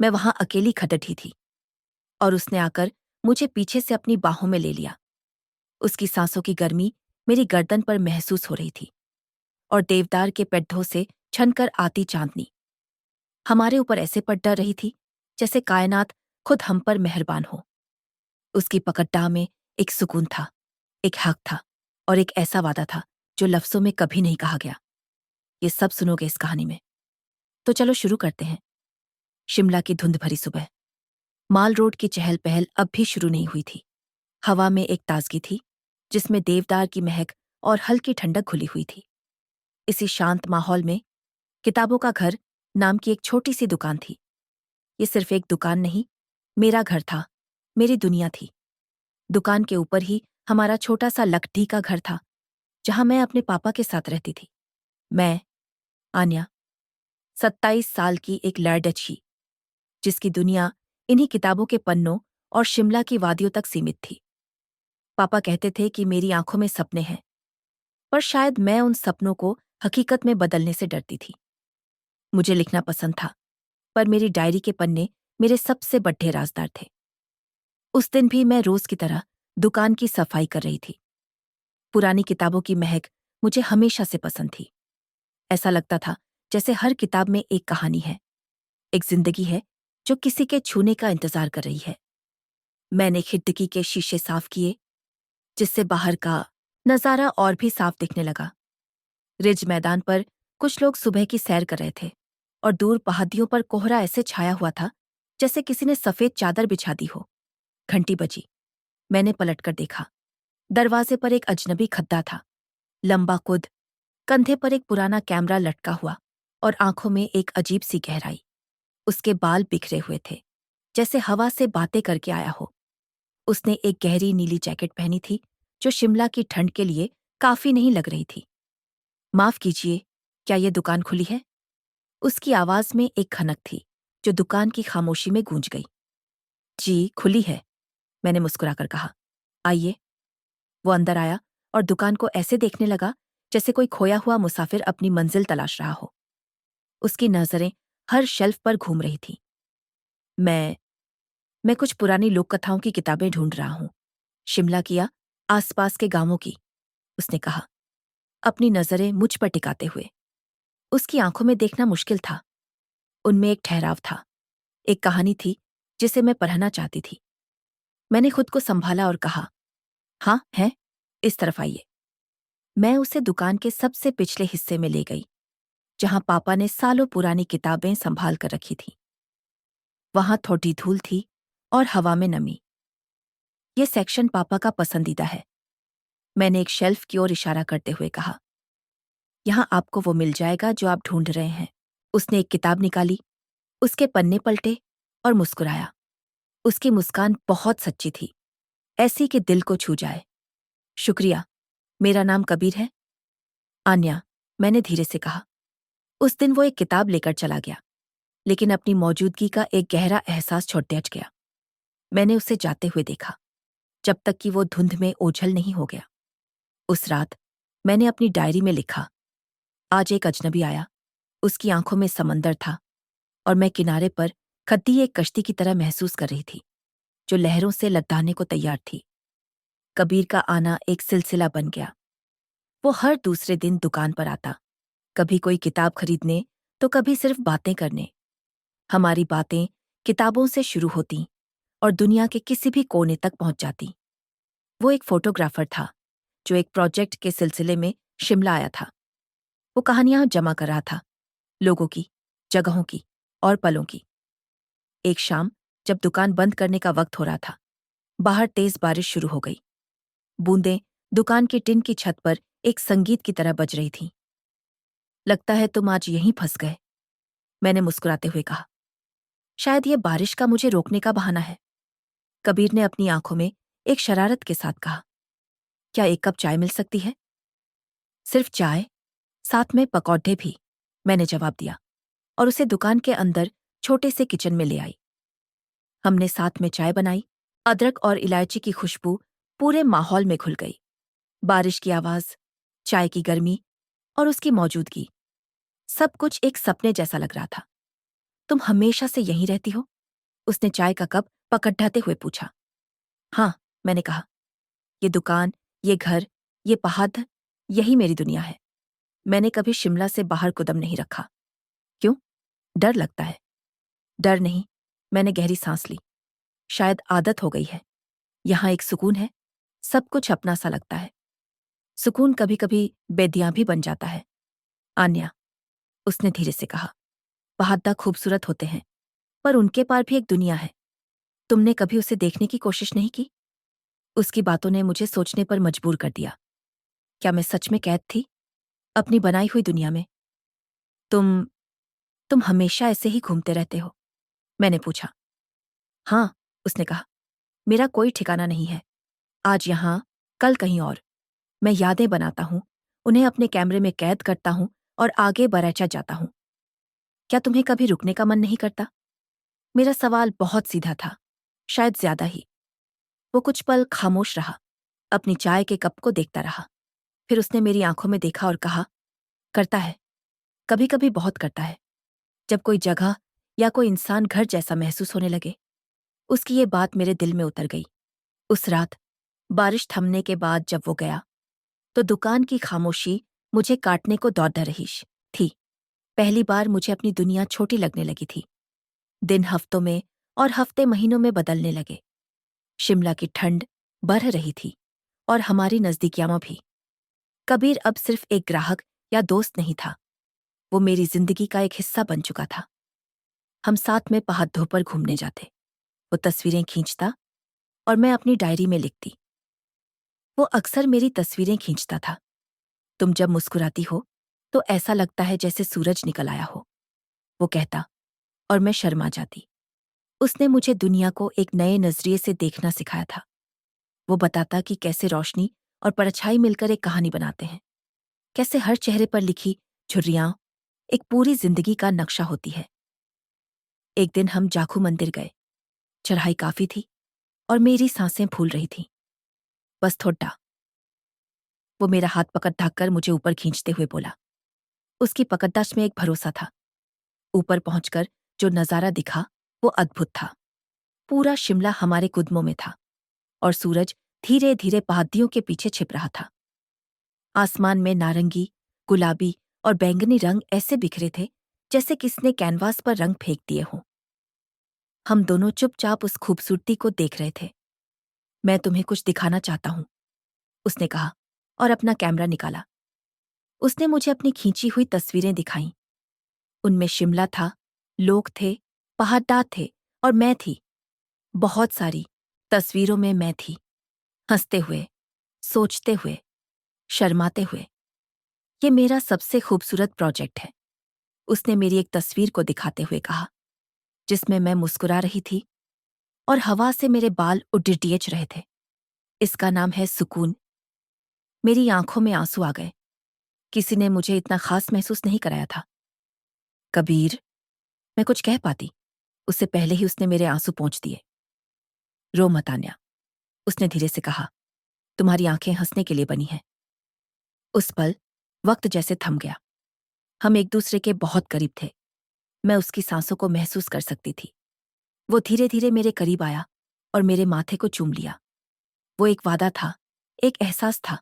मैं वहां अकेली खटठी थी और उसने आकर मुझे पीछे से अपनी बाहों में ले लिया। उसकी सांसों की गर्मी मेरी गर्दन पर महसूस हो रही थी और देवदार के पेड्ढों से छनकर आती चांदनी हमारे ऊपर ऐसे पड़ डर रही थी जैसे कायनात खुद हम पर मेहरबान हो। उसकी पकड़दाह में एक सुकून था, एक हक था और एक ऐसा वादा था जो लफ्जों में कभी नहीं कहा गया। ये सब सुनोगे इस कहानी में। तो चलो शुरू करते हैं। शिमला की धुंध भरी सुबह। माल रोड की चहल पहल अब भी शुरू नहीं हुई थी। हवा में एक ताजगी थी जिसमें देवदार की महक और हल्की ठंडक घुली हुई थी। इसी शांत माहौल में किताबों का घर नाम की एक छोटी सी दुकान थी। ये सिर्फ एक दुकान नहीं, मेरा घर था, मेरी दुनिया थी। दुकान के ऊपर ही हमारा छोटा सा लकड़ी का घर था जहां मैं अपने पापा के साथ रहती थी। मैं, आन्या, 27 साल की एक लड़डछी जिसकी दुनिया इन्हीं किताबों के पन्नों और शिमला की वादियों तक सीमित थी। पापा कहते थे कि मेरी आंखों में सपने हैं, पर शायद मैं उन सपनों को हकीकत में बदलने से डरती थी। मुझे लिखना पसंद था, पर मेरी डायरी के पन्ने मेरे सबसे बड्ढे राजदार थे। उस दिन भी मैं रोज की तरह दुकान की सफाई कर रही थी। पुरानी किताबों की महक मुझे हमेशा से पसंद थी। ऐसा लगता था जैसे हर किताब में एक कहानी है, एक जिंदगी है जो किसी के छूने का इंतजार कर रही है। मैंने खिड़की के शीशे साफ किए जिससे बाहर का नजारा और भी साफ दिखने लगा। रिज मैदान पर कुछ लोग सुबह की सैर कर रहे थे और दूर पहाड़ियों पर कोहरा ऐसे छाया हुआ था जैसे किसी ने सफेद चादर बिछा दी हो। घंटी बजी। मैंने पलटकर देखा। दरवाजे पर एक अजनबी खद्दा था, लंबा कुद, कंधे पर एक पुराना कैमरा लटका हुआ और आंखों में एक अजीब सी गहराई। उसके बाल बिखरे हुए थे, जैसे हवा से बातें करके आया हो। उसने एक गहरी नीली जैकेट पहनी थी जो शिमला की ठंड के लिए काफी नहीं लग रही थी। माफ कीजिए, क्या ये दुकान खुली है? उसकी आवाज में एक खनक थी जो दुकान की खामोशी में गूंज गई। जी, खुली है, मैंने मुस्कुराकर कहा। आइए। वो अंदर आया और दुकान को ऐसे देखने लगा जैसे कोई खोया हुआ मुसाफिर अपनी मंजिल तलाश रहा हो। उसकी नजरें हर शेल्फ पर घूम रही थीं। मैं कुछ पुरानी लोक कथाओं की किताबें ढूंढ रहा हूं, शिमला की या आसपास के गांवों की, उसने कहा, अपनी नजरें मुझ पर टिकाते हुए। उसकी आंखों में देखना मुश्किल था। उनमें एक ठहराव था, एक कहानी थी जिसे मैं पढ़ना चाहती थी। मैंने खुद को संभाला और कहा, हाँ है, इस तरफ आइए। मैं उसे दुकान के सबसे पिछले हिस्से में ले गई जहां पापा ने सालों पुरानी किताबें संभाल कर रखी थी। वहां थोड़ी धूल थी और हवा में नमी। ये सेक्शन पापा का पसंदीदा है, मैंने एक शेल्फ की ओर इशारा करते हुए कहा। यहां आपको वो मिल जाएगा जो आप ढूंढ रहे हैं। उसने एक किताब निकाली, उसके पन्ने पलटे और मुस्कुराया। उसकी मुस्कान बहुत सच्ची थी, ऐसी कि दिल को छू जाए। शुक्रिया, मेरा नाम कबीर है। आन्या, मैंने धीरे से कहा। उस दिन वो एक किताब लेकर चला गया, लेकिन अपनी मौजूदगी का एक गहरा एहसास छोड़ गया। मैंने उसे जाते हुए देखा, जब तक कि वो धुंध में ओझल नहीं हो गया। उस रात मैंने अपनी डायरी में लिखा, आज एक अजनबी आया, उसकी आंखों में समंदर था और मैं किनारे पर खद्दी एक कश्ती की तरह महसूस कर रही थी जो लहरों से लदाने को तैयार थी। कबीर का आना एक सिलसिला बन गया। वो हर दूसरे दिन दुकान पर आता, कभी कोई किताब खरीदने तो कभी सिर्फ बातें करने। हमारी बातें किताबों से शुरू होती और दुनिया के किसी भी कोने तक पहुंच जाती। वो एक फोटोग्राफर था जो एक प्रोजेक्ट के सिलसिले में शिमला आया था। वो कहानियां जमा कर रहा था, लोगों की, जगहों की और पलों की। एक शाम जब दुकान बंद करने का वक्त हो रहा था, बाहर तेज बारिश शुरू हो गई। बूंदें दुकान के टिन की छत पर एक संगीत की तरह बज रही थीं। लगता है तुम आज यहीं फंस गए, मैंने मुस्कुराते हुए कहा। शायद ये बारिश का मुझे रोकने का बहाना है, कबीर ने अपनी आंखों में एक शरारत के साथ कहा। क्या एक कप चाय मिल सकती है? सिर्फ चाय, साथ में पकौड़े भी, मैंने जवाब दिया और उसे दुकान के अंदर छोटे से किचन में ले आई। हमने साथ में चाय बनाई। अदरक और इलायची की खुशबू पूरे माहौल में घुल गई। बारिश की आवाज, चाय की गर्मी और उसकी मौजूदगी, सब कुछ एक सपने जैसा लग रहा था। तुम हमेशा से यहीं रहती हो? उसने चाय का कप पकड़ाते हुए पूछा। हाँ, मैंने कहा। ये दुकान, ये घर, ये पहाड़, यही मेरी दुनिया है। मैंने कभी शिमला से बाहर कदम नहीं रखा। क्यों? डर लगता है? डर नहीं, मैंने गहरी सांस ली। शायद आदत हो गई है। यहाँ एक सुकून है, सब कुछ अपना सा लगता है। सुकून कभी कभी बेदियां भी बन जाता है। आन्या, उसने धीरे से कहा, पहाड़ खूबसूरत होते हैं, पर उनके पार भी एक दुनिया है। तुमने कभी उसे देखने की कोशिश नहीं की? उसकी बातों ने मुझे सोचने पर मजबूर कर दिया। क्या मैं सच में कैद थी अपनी बनाई हुई दुनिया में? तुम तुम हमेशा ऐसे ही घूमते रहते हो? मैंने पूछा। हाँ, उसने कहा, मेरा कोई ठिकाना नहीं है। आज यहाँ, कल कहीं और। मैं यादें बनाता हूँ, उन्हें अपने कैमरे में कैद करता हूँ और आगे बढ़ता जाता हूँ। क्या तुम्हें कभी रुकने का मन नहीं करता? मेरा सवाल बहुत सीधा था, शायद ज्यादा ही। वो कुछ पल खामोश रहा, अपनी चाय के कप को देखता रहा। फिर उसने मेरी आंखों में देखा और कहा, करता है, कभी कभी बहुत करता है। जब कोई जगह या कोई इंसान घर जैसा महसूस होने लगे। उसकी ये बात मेरे दिल में उतर गई। उस रात, बारिश थमने के बाद जब वो गया, तो दुकान की खामोशी मुझे काटने को दौड़ रही थी। पहली बार मुझे अपनी दुनिया छोटी लगने लगी थी। दिन हफ्तों में और हफ्ते महीनों में बदलने लगे। शिमला की ठंड बढ़ रही थी और हमारी नजदीकियां भी। कबीर अब सिर्फ एक ग्राहक या दोस्त नहीं था, वो मेरी जिंदगी का एक हिस्सा बन चुका था। हम साथ में पहाड़ों पर घूमने जाते, वो तस्वीरें खींचता और मैं अपनी डायरी में लिखती। वो अक्सर मेरी तस्वीरें खींचता था। तुम जब मुस्कुराती हो तो ऐसा लगता है जैसे सूरज निकल आया हो, वो कहता, और मैं शर्मा जाती। उसने मुझे दुनिया को एक नए नजरिए से देखना सिखाया था। वो बताता कि कैसे रोशनी और परछाई मिलकर एक कहानी बनाते हैं, कैसे हर चेहरे पर लिखी झुर्रियां एक पूरी जिंदगी का नक्शा होती है। एक दिन हम जाखू मंदिर गए। चढ़ाई काफी थी और मेरी सांसें फूल रही थीं। बस थोड़ा। वो मेरा हाथ पकड़ ढककर मुझे ऊपर खींचते हुए बोला। उसकी पकड़दाश्त में एक भरोसा था। ऊपर पहुंचकर जो नजारा दिखा वो अद्भुत था। पूरा शिमला हमारे कुदमों में था और सूरज धीरे धीरे पहाड़ियों के पीछे छिप रहा था। आसमान में नारंगी, गुलाबी और बैंगनी रंग ऐसे बिखरे थे जैसे किसने कैनवास पर रंग फेंक दिए हों। हम दोनों चुपचाप उस खूबसूरती को देख रहे थे। मैं तुम्हें कुछ दिखाना चाहता हूं, उसने कहा और अपना कैमरा निकाला। उसने मुझे अपनी खींची हुई तस्वीरें दिखाईं। उनमें शिमला था, लोग थे, पहाड़ थे और मैं थी। बहुत सारी तस्वीरों में मैं थी, हंसते हुए, सोचते हुए, शर्माते हुए। ये मेरा सबसे खूबसूरत प्रोजेक्ट है, उसने मेरी एक तस्वीर को दिखाते हुए कहा, जिसमें मैं मुस्कुरा रही थी और हवा से मेरे बाल उड़ियच रहे थे। इसका नाम है सुकून। मेरी आंखों में आंसू आ गए। किसी ने मुझे इतना खास महसूस नहीं कराया था। कबीर, मैं कुछ कह पाती, उससे पहले ही उसने मेरे आंसू पोंछ दिए। रो मत आन्या, उसने धीरे से कहा, तुम्हारी आंखें हंसने के लिए बनी हैं। उस पल वक्त जैसे थम गया। हम एक दूसरे के बहुत करीब थे। मैं उसकी सांसों को महसूस कर सकती थी। वो धीरे धीरे मेरे करीब आया और मेरे माथे को चूम लिया। वो एक वादा था, एक एहसास था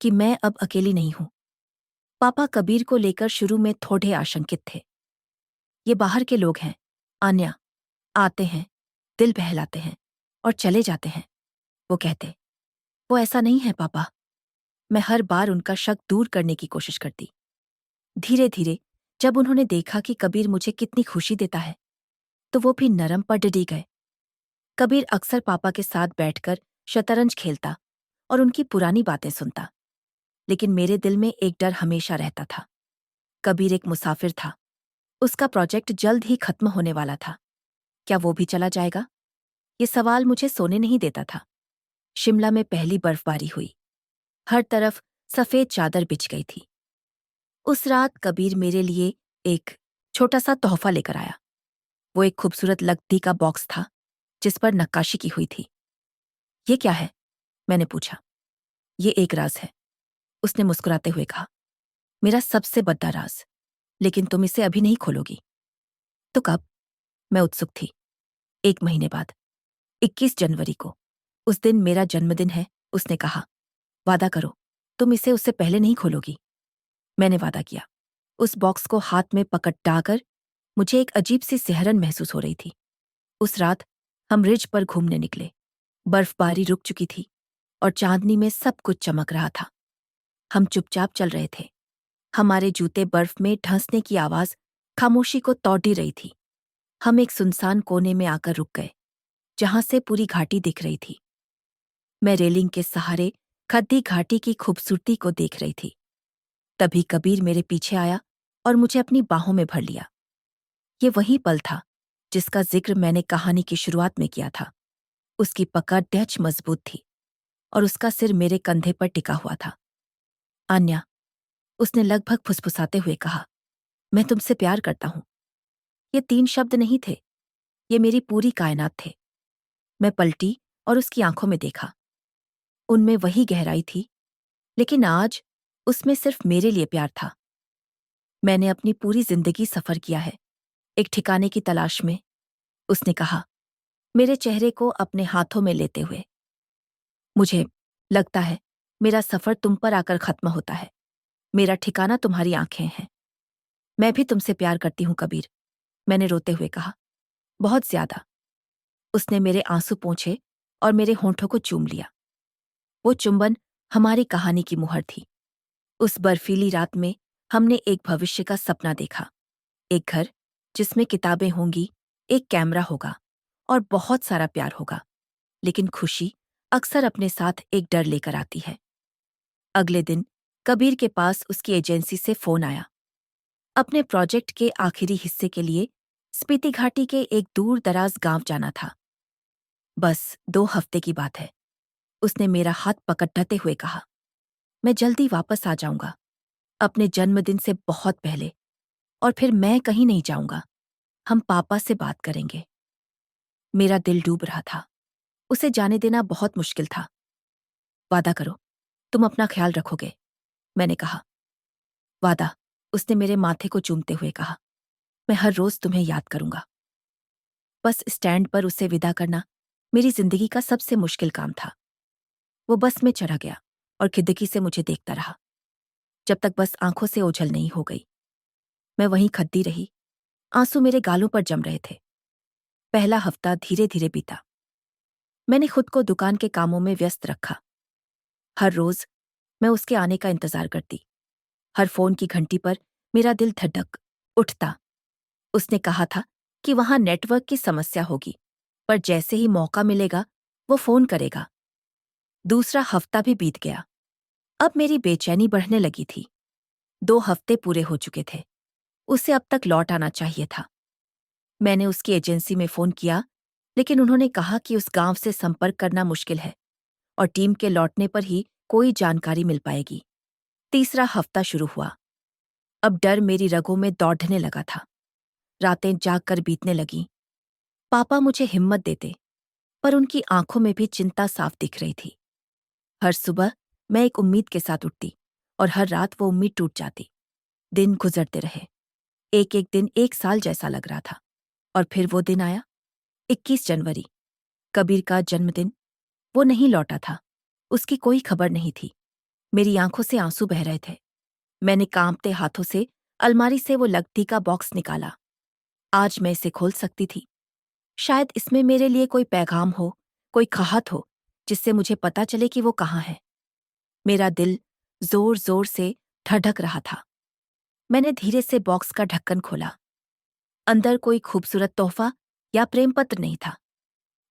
कि मैं अब अकेली नहीं हूं। पापा कबीर को लेकर शुरू में थोड़े आशंकित थे। ये बाहर के लोग हैं, आन्या, आते हैं, दिल बहलाते हैं और चले जाते हैं, वो कहते। वो ऐसा नहीं है पापा। मैं हर बार उनका शक दूर करने की कोशिश करती। धीरे धीरे जब उन्होंने देखा कि कबीर मुझे कितनी खुशी देता है, तो वो भी नरम पर डिटी गए। कबीर अक्सर पापा के साथ बैठकर शतरंज खेलता और उनकी पुरानी बातें सुनता, लेकिन मेरे दिल में एक डर हमेशा रहता था। कबीर एक मुसाफिर था। उसका प्रोजेक्ट जल्द ही खत्म होने वाला था। क्या वो भी चला जाएगा? ये सवाल मुझे सोने नहीं देता था। शिमला में पहली बर्फबारी हुई। हर तरफ सफेद चादर बिछ गई थी। उस रात कबीर मेरे लिए एक छोटा सा तोहफा लेकर आया। वो एक खूबसूरत लकड़ी का बॉक्स था जिस पर नक्काशी की हुई थी। ये क्या है? मैंने पूछा। ये एक राज है, उसने मुस्कुराते हुए कहा। मेरा सबसे बड़ा राज, लेकिन तुम इसे अभी नहीं खोलोगी। तो कब? मैं उत्सुक थी। 1 महीने बाद, 21 जनवरी को। उस दिन मेरा जन्मदिन है, उसने कहा। वादा करो, तुम इसे उससे पहले नहीं खोलोगी। मैंने वादा किया। उस बॉक्स को हाथ में पकड़ मुझे एक अजीब सी सिहरन महसूस हो रही थी। उस रात हम रिज पर घूमने निकले। बर्फबारी रुक चुकी थी और चांदनी में सब कुछ चमक रहा था। हम चुपचाप चल रहे थे। हमारे जूते बर्फ में धंसने की आवाज खामोशी को तोड़ रही थी। हम एक सुनसान कोने में आकर रुक गए, जहां से पूरी घाटी दिख रही थी। मैं रेलिंग के सहारे खद्दी घाटी की खूबसूरती को देख रही थी। तभी कबीर मेरे पीछे आया और मुझे अपनी बाहों में भर लिया। ये वही पल था जिसका जिक्र मैंने कहानी की शुरुआत में किया था। उसकी पकड़ दृढ़ मजबूत थी और उसका सिर मेरे कंधे पर टिका हुआ था। आन्या, उसने लगभग फुसफुसाते हुए कहा, मैं तुमसे प्यार करता हूं। ये 3 शब्द नहीं थे, ये मेरी पूरी कायनात थे। मैं पलटी और उसकी आंखों में देखा। उनमें वही गहराई थी, लेकिन आज उसमें सिर्फ मेरे लिए प्यार था। मैंने अपनी पूरी जिंदगी सफर किया है, एक ठिकाने की तलाश में, उसने कहा, मेरे चेहरे को अपने हाथों में लेते हुए। मुझे लगता है मेरा सफर तुम पर आकर खत्म होता है। मेरा ठिकाना तुम्हारी आंखें हैं। मैं भी तुमसे प्यार करती हूं कबीर, मैंने रोते हुए कहा। बहुत ज्यादा। उसने मेरे आंसू पोंछे और मेरे होंठों को चूम लिया। वो चुंबन हमारी कहानी की मुहर थी। उस बर्फीली रात में हमने एक भविष्य का सपना देखा। एक घर जिसमें किताबें होंगी, एक कैमरा होगा और बहुत सारा प्यार होगा। लेकिन खुशी अक्सर अपने साथ एक डर लेकर आती है। अगले दिन कबीर के पास उसकी एजेंसी से फोन आया। अपने प्रोजेक्ट के आखिरी हिस्से के लिए स्पीति घाटी के एक दूर दराज गांव जाना था। बस 2 हफ्ते की बात है, उसने मेरा हाथ पकड़ते हुए कहा। मैं जल्दी वापस आ जाऊंगा, अपने जन्मदिन से बहुत पहले, और फिर मैं कहीं नहीं जाऊंगा। हम पापा से बात करेंगे। मेरा दिल डूब रहा था। उसे जाने देना बहुत मुश्किल था। वादा करो, तुम अपना ख्याल रखोगे, मैंने कहा। वादा, उसने मेरे माथे को चूमते हुए कहा। मैं हर रोज तुम्हें याद करूंगा। बस स्टैंड पर उसे विदा करना मेरी जिंदगी का सबसे मुश्किल काम था। वो बस में चढ़ा गया और खिड़की से मुझे देखता रहा, जब तक बस आंखों से ओझल नहीं हो गई। मैं वहीं खद्दी रही, आंसू मेरे गालों पर जम रहे थे। पहला हफ्ता धीरे धीरे बीता। मैंने खुद को दुकान के कामों में व्यस्त रखा। हर रोज मैं उसके आने का इंतजार करती। हर फोन की घंटी पर मेरा दिल धड़क उठता। उसने कहा था कि वहां नेटवर्क की समस्या होगी, पर जैसे ही मौका मिलेगा वो फोन करेगा। दूसरा हफ्ता भी बीत गया। अब मेरी बेचैनी बढ़ने लगी थी। 2 हफ्ते पूरे हो चुके थे। उसे अब तक लौट आना चाहिए था। मैंने उसकी एजेंसी में फोन किया, लेकिन उन्होंने कहा कि उस गांव से संपर्क करना मुश्किल है और टीम के लौटने पर ही कोई जानकारी मिल पाएगी। तीसरा हफ्ता शुरू हुआ। अब डर मेरी रगों में दौड़ने लगा था। रातें जागकर बीतने लगीं। पापा मुझे हिम्मत देते, पर उनकी आंखों में भी चिंता साफ दिख रही थी। हर सुबह मैं एक उम्मीद के साथ उठती और हर रात वो उम्मीद टूट जाती। दिन गुजरते रहे। एक एक दिन 1 साल जैसा लग रहा था। और फिर वो दिन आया, 21 जनवरी, कबीर का जन्मदिन। वो नहीं लौटा था। उसकी कोई खबर नहीं थी। मेरी आंखों से आंसू बह रहे थे। मैंने कांपते हाथों से अलमारी से वो लकड़ी का बॉक्स निकाला। आज मैं इसे खोल सकती थी। शायद इसमें मेरे लिए कोई पैगाम हो, कोई खाहत हो, जिससे मुझे पता चले कि वो कहाँ है। मेरा दिल जोर जोर से धड़क रहा था। मैंने धीरे से बॉक्स का ढक्कन खोला। अंदर कोई खूबसूरत तोहफा या प्रेम पत्र नहीं था।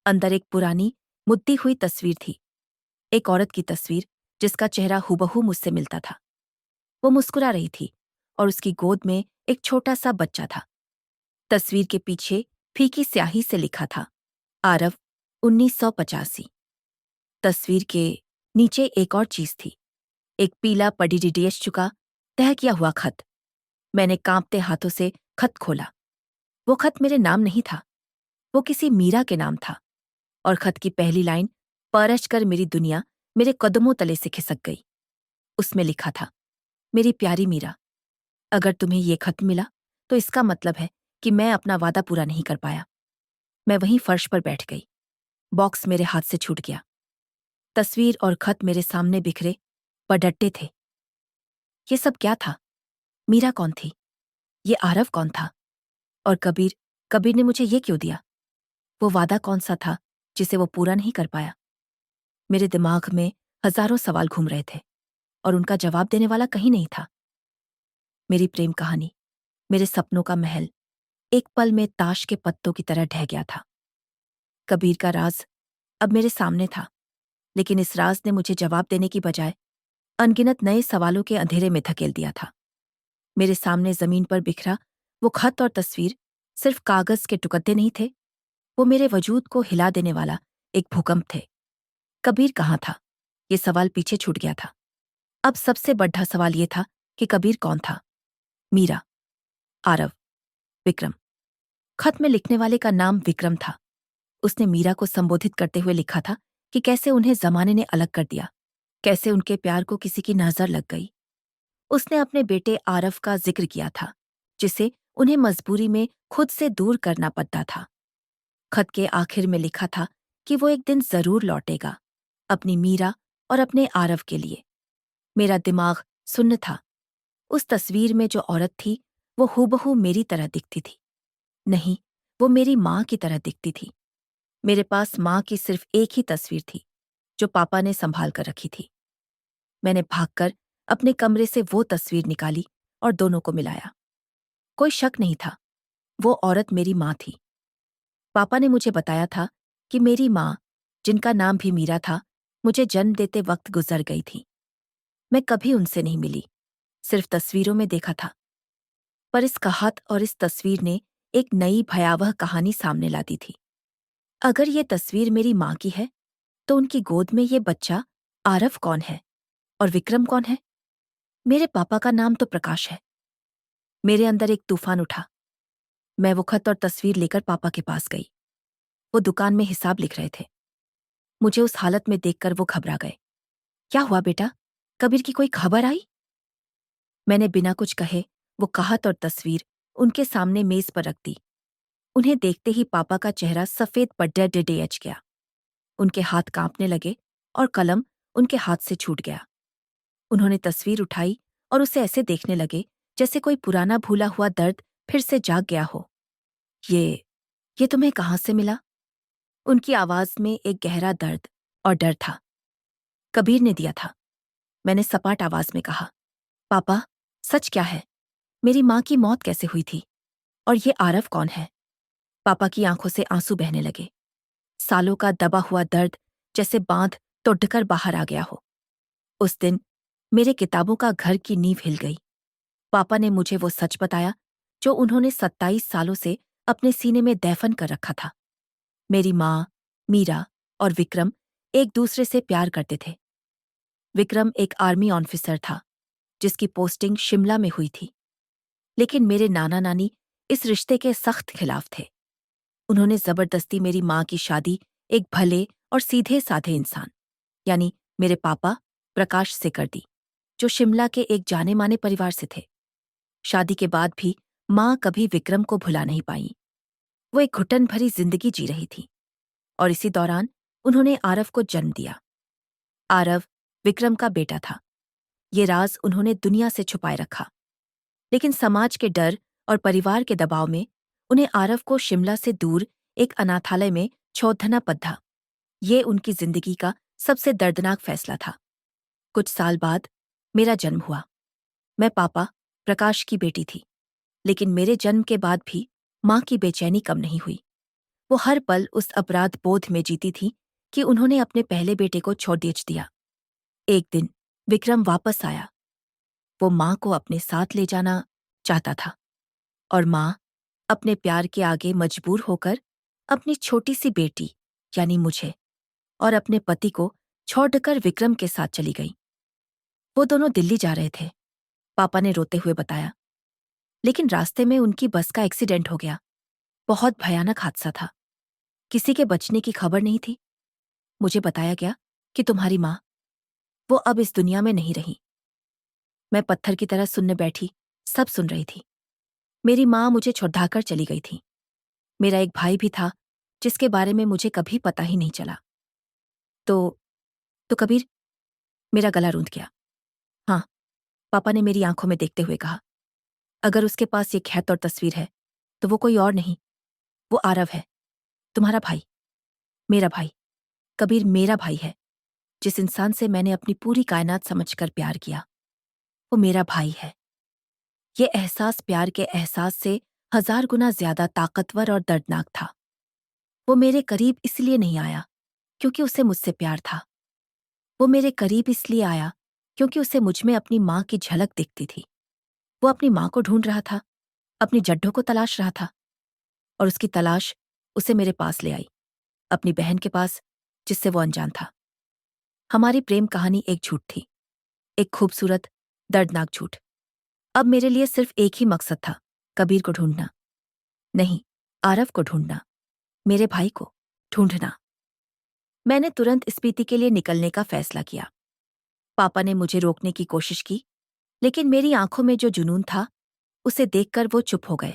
अंदर एक पुरानी मुद्दी हुई तस्वीर थी। एक औरत की तस्वीर जिसका चेहरा हूबहू मुझसे मिलता था। वो मुस्कुरा रही थी और उसकी गोद में एक छोटा सा बच्चा था। तस्वीर के पीछे फीकी स्याही से लिखा था, आरव 1985। तस्वीर के नीचे एक और चीज थी, एक पीला पडीडीएस चुका तह किया हुआ खत। मैंने कांपते हाथों से खत खोला। वो खत मेरे नाम नहीं था, वो किसी मीरा के नाम था। और खत की पहली लाइन परछ कर मेरी दुनिया मेरे कदमों तले से खिसक गई। उसमें लिखा था, मेरी प्यारी मीरा, अगर तुम्हें ये खत मिला तो इसका मतलब है कि मैं अपना वादा पूरा नहीं कर पाया। मैं वहीं फर्श पर बैठ गई। बॉक्स मेरे हाथ से छूट गया। तस्वीर और खत मेरे सामने बिखरे पर डटे थे। ये सब क्या था? मीरा कौन थी? ये आरव कौन था? और कबीर कबीर ने मुझे ये क्यों दिया? वो वादा कौन सा था जिसे वो पूरा नहीं कर पाया? मेरे दिमाग में हजारों सवाल घूम रहे थे और उनका जवाब देने वाला कहीं नहीं था। मेरी प्रेम कहानी, मेरे सपनों का महल एक पल में ताश के पत्तों की तरह ढह गया था। कबीर का राज अब मेरे सामने था, लेकिन इस राज ने मुझे जवाब देने की बजाय अनगिनत नए सवालों के अंधेरे में धकेल दिया था। मेरे सामने जमीन पर बिखरा वो खत और तस्वीर सिर्फ कागज के टुकड़े नहीं थे, वो मेरे वजूद को हिला देने वाला एक भूकंप थे। कबीर कहाँ था? ये सवाल पीछे छूट गया था। अब सबसे बड़ा सवाल ये था कि कबीर कौन था? मीरा, आरव, विक्रम। खत में लिखने वाले का नाम विक्रम था। उसने मीरा को संबोधित करते हुए लिखा था कि कैसे उन्हें जमाने ने अलग कर दिया, कैसे उनके प्यार को किसी की नजर लग गई। उसने अपने बेटे आरव का जिक्र किया था, जिसे उन्हें मजबूरी में खुद से दूर करना पड़ता था। खत के आखिर में लिखा था कि वो एक दिन जरूर लौटेगा, अपनी मीरा और अपने आरव के लिए। मेरा दिमाग सुन्न था। उस तस्वीर में जो औरत थी, वो हूबहू मेरी तरह दिखती थी। नहीं, वो मेरी माँ की तरह दिखती थी। मेरे पास माँ की सिर्फ एक ही तस्वीर थी, जो पापा ने संभाल कर रखी थी। मैंने भागकर अपने कमरे से वो तस्वीर निकाली और दोनों को मिलाया। कोई शक नहीं था, वो औरत मेरी माँ थी। पापा ने मुझे बताया था कि मेरी माँ, जिनका नाम भी मीरा था, मुझे जन्म देते वक्त गुजर गई थी। मैं कभी उनसे नहीं मिली, सिर्फ तस्वीरों में देखा था। पर इस कहात और इस तस्वीर ने एक नई भयावह कहानी सामने ला दी थी। अगर ये तस्वीर मेरी माँ की है, तो उनकी गोद में ये बच्चा आरव कौन है? और विक्रम कौन है? मेरे पापा का नाम तो प्रकाश है। मेरे अंदर एक तूफान उठा। मैं वो खत और तस्वीर लेकर पापा के पास गई। वो दुकान में हिसाब लिख रहे थे। मुझे उस हालत में देखकर वो घबरा गए। क्या हुआ बेटा? कबीर की कोई खबर आई? मैंने बिना कुछ कहे वो कहत और तस्वीर उनके सामने मेज पर रख दी। उन्हें देखते ही पापा का चेहरा सफेद पड्डे डेडेच गया। उनके हाथ कांपने लगे और कलम उनके हाथ से छूट गया। उन्होंने तस्वीर उठाई और उसे ऐसे देखने लगे जैसे कोई पुराना भूला हुआ दर्द फिर से जाग गया हो। ये तुम्हें कहाँ से मिला? उनकी आवाज में एक गहरा दर्द और डर था। कबीर ने दिया था, मैंने सपाट आवाज में कहा। पापा, सच क्या है? मेरी माँ की मौत कैसे हुई थी? और ये आरव कौन है? पापा की आंखों से आंसू बहने लगे। सालों का दबा हुआ दर्द जैसे बांध तोड़कर बाहर आ गया हो। उस दिन मेरे किताबों का घर की नींव हिल गई। पापा ने मुझे वो सच बताया जो उन्होंने 27 सालों से अपने सीने में दफन कर रखा था। मेरी माँ, मीरा और विक्रम एक दूसरे से प्यार करते थे। विक्रम एक आर्मी ऑफिसर था, जिसकी पोस्टिंग शिमला में हुई थी। लेकिन मेरे नाना नानी इस रिश्ते के सख्त खिलाफ थे। उन्होंने जबरदस्ती मेरी माँ की शादी एक भले और सीधे साधे इंसान, यानी मेरे पापा प्रकाश से कर दी, जो शिमला के एक जाने माने परिवार से थे। शादी के बाद भी माँ कभी विक्रम को भुला नहीं पाई। वो एक घुटन भरी जिंदगी जी रही थी और इसी दौरान उन्होंने आरव को जन्म दिया। आरव विक्रम का बेटा था। ये राज उन्होंने दुनिया से छुपाए रखा, लेकिन समाज के डर और परिवार के दबाव में उन्हें आरव को शिमला से दूर एक अनाथालय में छोड़ना पड़ा। ये उनकी जिंदगी का सबसे दर्दनाक फैसला था। कुछ साल बाद मेरा जन्म हुआ। मैं पापा प्रकाश की बेटी थी, लेकिन मेरे जन्म के बाद भी माँ की बेचैनी कम नहीं हुई। वो हर पल उस अपराध बोध में जीती थी कि उन्होंने अपने पहले बेटे को छोड़ बेच दिया। एक दिन विक्रम वापस आया। वो माँ को अपने साथ ले जाना चाहता था और माँ अपने प्यार के आगे मजबूर होकर अपनी छोटी सी बेटी यानी मुझे और अपने पति को छोड़कर विक्रम के साथ चली गई। वो दोनों दिल्ली जा रहे थे, पापा ने रोते हुए बताया। लेकिन रास्ते में उनकी बस का एक्सीडेंट हो गया। बहुत भयानक हादसा था। किसी के बचने की खबर नहीं थी। मुझे बताया गया कि तुम्हारी माँ, वो अब इस दुनिया में नहीं रही। मैं पत्थर की तरह सुनने बैठी, सब सुन रही थी। मेरी माँ मुझे छुड़ाकर चली गई थी। मेरा एक भाई भी था जिसके बारे में मुझे कभी पता ही नहीं चला। तो कबीर, मेरा गला रूंध गया। हाँ, पापा ने मेरी आंखों में देखते हुए कहा, अगर उसके पास ये खैत और तस्वीर है तो वो कोई और नहीं, वो आरव है, तुम्हारा भाई, मेरा भाई। कबीर मेरा भाई है, जिस इंसान से मैंने अपनी पूरी कायनात समझकर प्यार किया, वो मेरा भाई है। ये एहसास प्यार के एहसास से 1000 गुना ज्यादा ताकतवर और दर्दनाक था। वो मेरे करीब इसलिए नहीं आया क्योंकि उसे मुझसे प्यार था। वो मेरे करीब इसलिए आया क्योंकि उसे मुझ में अपनी माँ की झलक दिखती थी। वो अपनी माँ को ढूंढ रहा था, अपनी जड्ढों को तलाश रहा था, और उसकी तलाश उसे मेरे पास ले आई, अपनी बहन के पास, जिससे वो अनजान था। हमारी प्रेम कहानी एक झूठ थी, एक खूबसूरत, दर्दनाक झूठ। अब मेरे लिए सिर्फ एक ही मकसद था, कबीर को ढूंढना। नहीं, आरव को ढूंढना, मेरे भाई को ढूंढना। मैंने तुरंत स्पीति के लिए निकलने का फैसला किया। पापा ने मुझे रोकने की कोशिश की, लेकिन मेरी आंखों में जो जुनून था, उसे देखकर वो चुप हो गए।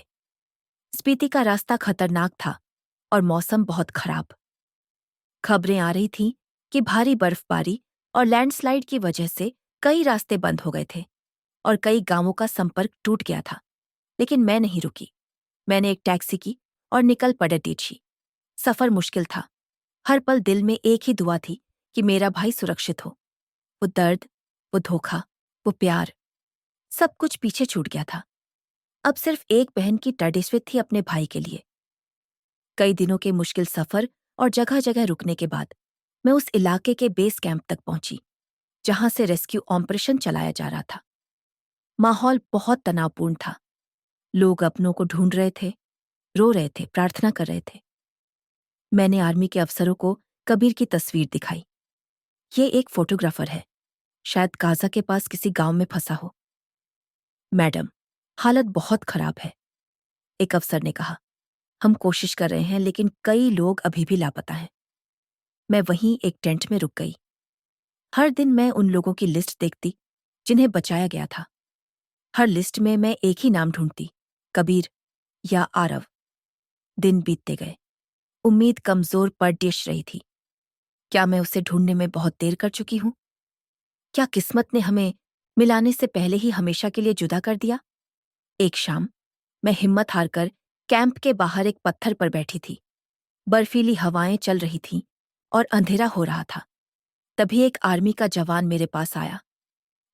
स्पीति का रास्ता खतरनाक था और मौसम बहुत खराब। खबरें आ रही थीं कि भारी बर्फबारी और लैंडस्लाइड की वजह से कई रास्ते बंद हो गए थे और कई गांवों का संपर्क टूट गया था। लेकिन मैं नहीं रुकी। मैंने एक टैक्सी की और निकल पड़े टीछी। सफर मुश्किल था। हर पल दिल में एक ही दुआ थी कि मेरा भाई सुरक्षित हो। वो दर्द, वो धोखा, वो प्यार, सब कुछ पीछे छूट गया था। अब सिर्फ एक बहन की तड़िस्वित थी अपने भाई के लिए। कई दिनों के मुश्किल सफर और जगह जगह रुकने के बाद मैं उस इलाके के बेस कैंप तक पहुंची, जहां से रेस्क्यू ऑपरेशन चलाया जा रहा था। माहौल बहुत तनावपूर्ण था। लोग अपनों को ढूंढ रहे थे, रो रहे थे, प्रार्थना कर रहे थे। मैंने आर्मी के अफसरों को कबीर की तस्वीर दिखाई। ये एक फोटोग्राफर है, शायद गाजा के पास किसी गांव में फंसा हो। मैडम, हालत बहुत खराब है, एक अफसर ने कहा। हम कोशिश कर रहे हैं, लेकिन कई लोग अभी भी लापता हैं। मैं वहीं एक टेंट में रुक गई। हर दिन मैं उन लोगों की लिस्ट देखती जिन्हें बचाया गया था। हर लिस्ट में मैं एक ही नाम ढूंढती, कबीर या आरव। दिन बीतते गए। उम्मीद कमजोर पड़ डिश रही थी। क्या मैं उसे ढूंढने में बहुत देर कर चुकी हूं? क्या किस्मत ने हमें मिलाने से पहले ही हमेशा के लिए जुदा कर दिया? एक शाम मैं हिम्मत हारकर कैंप के बाहर एक पत्थर पर बैठी थी। बर्फीली हवाएं चल रही थीं और अंधेरा हो रहा था। तभी एक आर्मी का जवान मेरे पास आया।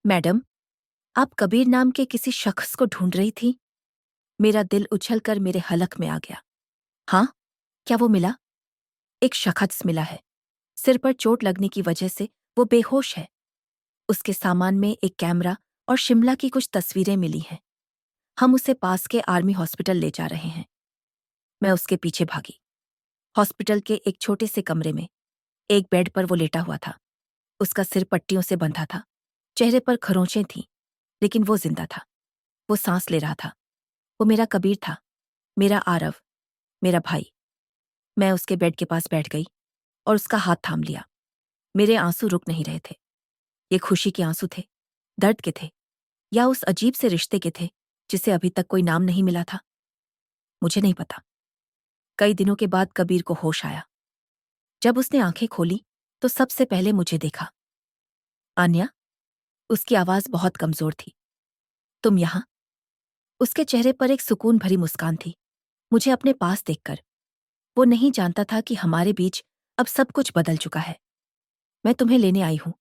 मैडम, आप कबीर नाम के किसी शख्स को ढूंढ रही थी? मेरा दिल उछलकर मेरे हलक में आ गया। हाँ, क्या वो मिला? एक शख्स मिला है। सिर पर चोट लगने की वजह से वो बेहोश है। उसके सामान में एक कैमरा और शिमला की कुछ तस्वीरें मिली हैं। हम उसे पास के आर्मी हॉस्पिटल ले जा रहे हैं। मैं उसके पीछे भागी। हॉस्पिटल के एक छोटे से कमरे में एक बेड पर वो लेटा हुआ था। उसका सिर पट्टियों से बंधा था, चेहरे पर खरोंचें थीं, लेकिन वो जिंदा था। वो सांस ले रहा था। वो मेरा कबीर था, मेरा आरव, मेरा भाई। मैं उसके बेड के पास बैठ गई और उसका हाथ थाम लिया। मेरे आंसू रुक नहीं रहे थे। ये खुशी के आंसू थे, दर्द के थे, या उस अजीब से रिश्ते के थे जिसे अभी तक कोई नाम नहीं मिला था? मुझे नहीं पता। कई दिनों के बाद कबीर को होश आया। जब उसने आंखें खोली तो सबसे पहले मुझे देखा। आन्या, उसकी आवाज बहुत कमजोर थी। तुम यहां? उसके चेहरे पर एक सुकून भरी मुस्कान थी। मुझे अपने पास देखकर वो नहीं जानता था कि हमारे बीच अब सब कुछ बदल चुका है। मैं तुम्हें लेने आई हूं,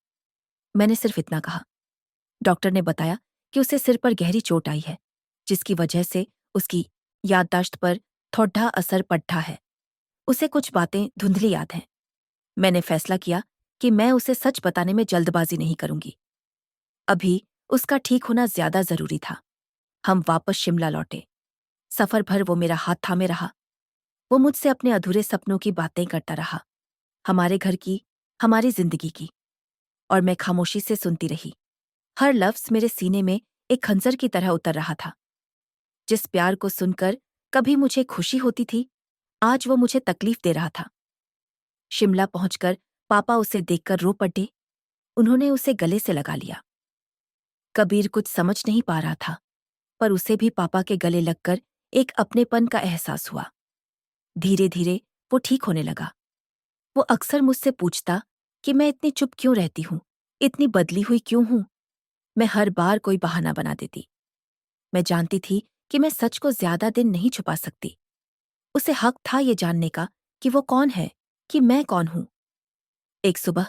मैंने सिर्फ इतना कहा। डॉक्टर ने बताया कि उसे सिर पर गहरी चोट आई है, जिसकी वजह से उसकी याददाश्त पर थोड़ा असर पड़ा है। उसे कुछ बातें धुंधली याद हैं। मैंने फैसला किया कि मैं उसे सच बताने में जल्दबाजी नहीं करूंगी। अभी उसका ठीक होना ज्यादा जरूरी था। हम वापस शिमला लौटे। सफर भर वो मेरा हाथ थामे रहा। वो मुझसे अपने अधूरे सपनों की बातें करता रहा, हमारे घर की, हमारी जिंदगी की, और मैं खामोशी से सुनती रही। हर लफ्ज मेरे सीने में एक खंजर की तरह उतर रहा था। जिस प्यार को सुनकर कभी मुझे खुशी होती थी, आज वो मुझे तकलीफ दे रहा था। शिमला पहुंचकर पापा उसे देखकर रो पड़े। उन्होंने उसे गले से लगा लिया। कबीर कुछ समझ नहीं पा रहा था। पर उसे भी पापा के गले लगकर एक अपनेपन का एहसास हुआ। धीरे धीरे वो ठीक होने लगा। वो अक्सर मुझसे पूछता कि मैं इतनी चुप क्यों रहती हूँ, इतनी बदली हुई क्यों हूँ। मैं हर बार कोई बहाना बना देती। मैं जानती थी कि मैं सच को ज्यादा दिन नहीं छुपा सकती। उसे हक था ये जानने का कि वो कौन है, कि मैं कौन हूं। एक सुबह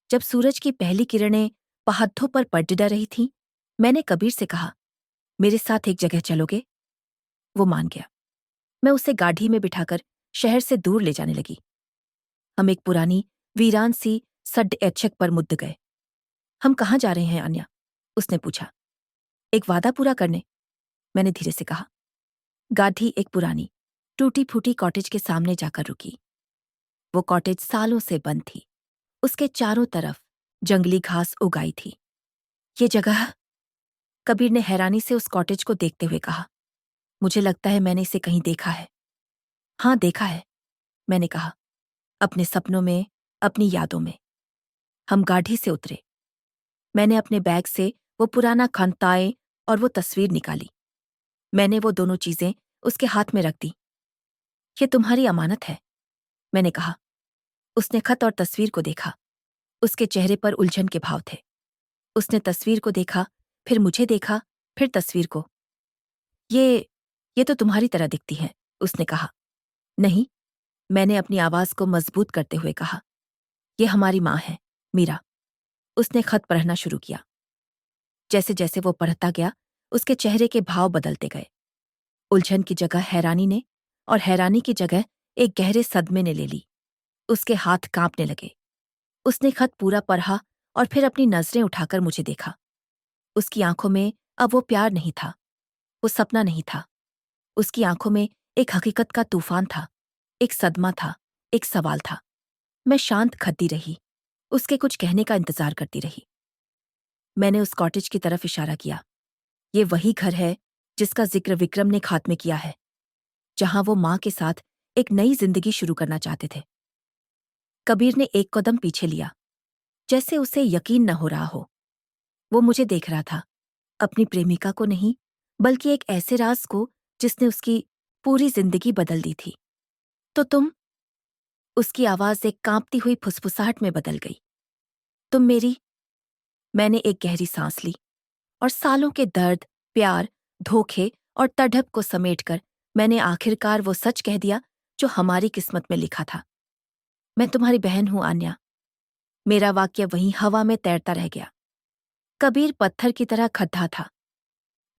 जब सूरज की पहली किरणें पहाड़ों पर पड़ रही थीं, मैंने कबीर से कहा, मेरे साथ एक जगह चलोगे? वो मान गया। मैं उसे गाड़ी में बिठाकर शहर से दूर ले जाने लगी। हम एक पुरानी वीरान सी सड्ड ऐच्छक पर मुद्द गए। हम कहाँ जा रहे हैं अन्या? उसने पूछा। एक वादा पूरा करने, मैंने धीरे से कहा। गाड़ी एक पुरानी टूटी फूटी कॉटेज के सामने जाकर रुकी। वो कॉटेज सालों से बंद थी। उसके चारों तरफ जंगली घास उगाई थी। ये जगह? कबीर ने हैरानी से उस कॉटेज को देखते हुए कहा। मुझे लगता है मैंने इसे कहीं देखा है। हाँ, देखा है, मैंने कहा। अपने सपनों में, अपनी यादों में। हम गाड़ी से उतरे। मैंने अपने बैग से वो पुराना खंताए और वो तस्वीर निकाली। मैंने वो दोनों चीजें उसके हाथ में रख दी। ये तुम्हारी अमानत है, मैंने कहा। उसने खत और तस्वीर को देखा। उसके चेहरे पर उलझन के भाव थे। उसने तस्वीर को देखा, फिर मुझे देखा, फिर तस्वीर को। ये तो तुम्हारी तरह दिखती है, उसने कहा। नहीं, मैंने अपनी आवाज को मजबूत करते हुए कहा। ये हमारी माँ है, मीरा। उसने खत पढ़ना शुरू किया। जैसे जैसे वो पढ़ता गया, उसके चेहरे के भाव बदलते गए। उलझन की जगह हैरानी ने, और हैरानी की जगह एक गहरे सदमे ने ले ली। उसके हाथ कांपने लगे। उसने खत पूरा पढ़ा और फिर अपनी नजरें उठाकर मुझे देखा। उसकी आंखों में अब वो प्यार नहीं था, वो सपना नहीं था। उसकी आंखों में एक हकीकत का तूफान था, एक सदमा था, एक सवाल था। मैं शांत खद्दी रही, उसके कुछ कहने का इंतजार करती रही। मैंने उस कॉटेज की तरफ इशारा किया। ये वही घर है जिसका जिक्र विक्रम ने खात में किया है, जहां वो माँ के साथ एक नई जिंदगी शुरू करना चाहते थे। कबीर ने एक कदम पीछे लिया, जैसे उसे यकीन न हो रहा हो। वो मुझे देख रहा था, अपनी प्रेमिका को नहीं, बल्कि एक ऐसे राज को जिसने उसकी पूरी जिंदगी बदल दी थी। तो तुम? उसकी आवाज एक कांपती हुई फुसफुसाहट में बदल गई। तुम मेरी? मैंने एक गहरी सांस ली और सालों के दर्द, प्यार, धोखे और तड़प को समेटकर मैंने आखिरकार वो सच कह दिया जो हमारी किस्मत में लिखा था। मैं तुम्हारी बहन हूं आन्या। मेरा वाक्य वहीं हवा में तैरता रह गया। कबीर पत्थर की तरह खड्डा था।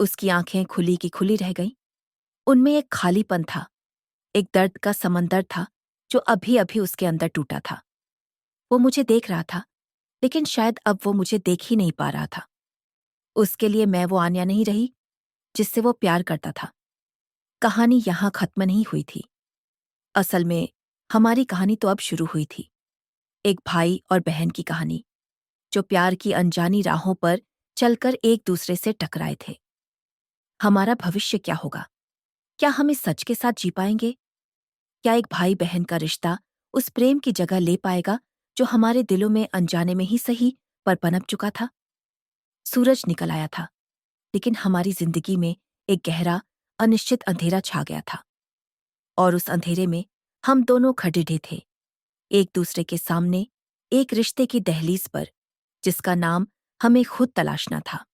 उसकी आंखें खुली की खुली रह गईं। उनमें एक खालीपन था, एक दर्द का समंदर था जो अभी अभी उसके अंदर टूटा था। वो मुझे देख रहा था, लेकिन शायद अब वो मुझे देख ही नहीं पा रहा था। उसके लिए मैं वो आन्या नहीं रही जिससे वो प्यार करता था। कहानी यहां खत्म नहीं हुई थी। असल में हमारी कहानी तो अब शुरू हुई थी। एक भाई और बहन की कहानी, जो प्यार की अनजानी राहों पर चलकर एक दूसरे से टकराए थे। हमारा भविष्य क्या होगा? क्या हम इस सच के साथ जी पाएंगे? क्या एक भाई बहन का रिश्ता उस प्रेम की जगह ले पाएगा जो हमारे दिलों में अनजाने में ही सही पर पनप चुका था? सूरज निकल आया था, लेकिन हमारी जिंदगी में एक गहरा, अनिश्चित अंधेरा छा गया था। और उस अंधेरे में हम दोनों खड़े थे, एक दूसरे के सामने, एक रिश्ते की दहलीज पर, जिसका नाम हमें खुद तलाशना था।